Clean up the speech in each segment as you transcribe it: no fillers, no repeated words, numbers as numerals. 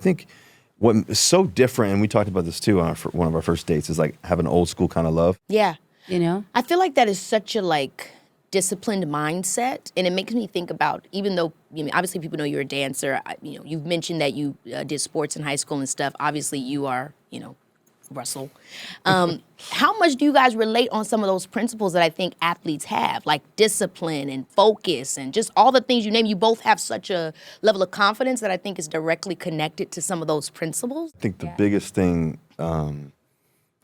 think what is so different, and we talked about this too on one of our first dates, is like have an old school kind of love. Yeah. You know? I feel like that is such a disciplined mindset, and it makes me think about, even though obviously people know you're a dancer, you've mentioned that you did sports in high school and stuff. Obviously you are, Russell. How much do you guys relate on some of those principles that I think athletes have, like discipline and focus and just all the things you name? You both have such a level of confidence that I think is directly connected to some of those principles. I think the biggest thing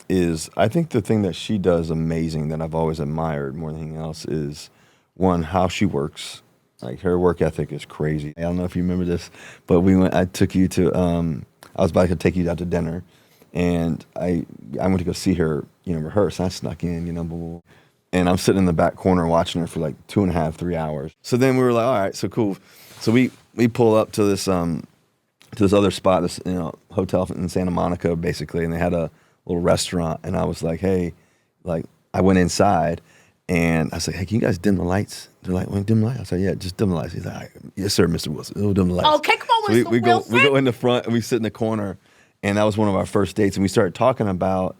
is, I think the thing that she does amazing that I've always admired more than anything else is, one, how she works. Like, her work ethic is crazy. I don't know if you remember this, but I took you to, I was about to take you out to dinner, and I went to go see her, rehearse. I snuck in, blah, blah, blah. And I'm sitting in the back corner watching her for 2.5, 3 hours. So then we were like, all right, so cool. So we pull up to this other spot, this hotel in Santa Monica, basically, and they had a little restaurant. And I was like, hey, I went inside, and I said, hey, can you guys dim the lights? They're like, well, dim the lights? I said, yeah, just dim the lights. He's like, all right, yes, sir, Mr. Wilson. We'll dim the lights. Okay, come on, Mr. We Wilson. go in the front, and we sit in the corner. And that was one of our first dates. And we started talking about,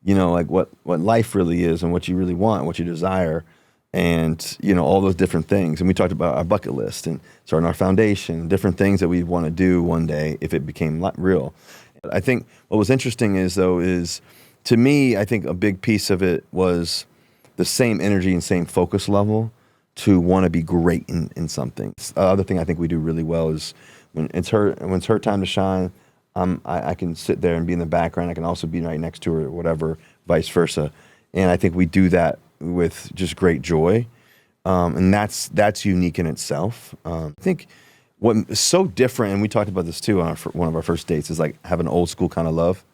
what life really is and what you really want, what you desire, and, all those different things. And we talked about our bucket list and starting our foundation, different things that we want to do one day if it became real. I think what was interesting is, to me, I think a big piece of it was the same energy and same focus level to want to be great in something. The other thing I think we do really well is when it's her time to shine, I can sit there and be in the background. I can also be right next to her, or whatever, vice versa. And I think we do that with just great joy, and that's unique in itself. I think what is so different, and we talked about this too on one of our first dates, is like have an old school kind of love.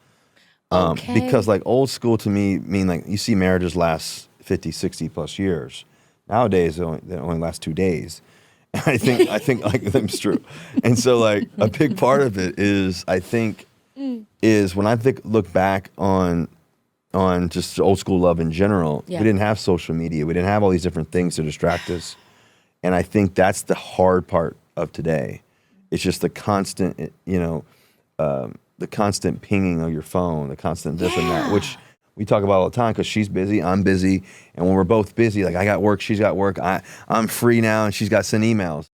Because old school to me mean you see marriages last 50, 60 plus years. Nowadays they only last 2 days. I think that's true. And so a big part of it is, I think, is when I look back on just old school love in general, we didn't have social media. We didn't have all these different things to distract us. And I think that's the hard part of today. It's just the constant, the constant pinging of your phone, the constant this and that, which we talk about all the time because she's busy, I'm busy. And when we're both busy, I got work, she's got work, I'm free now, and she's got to send emails.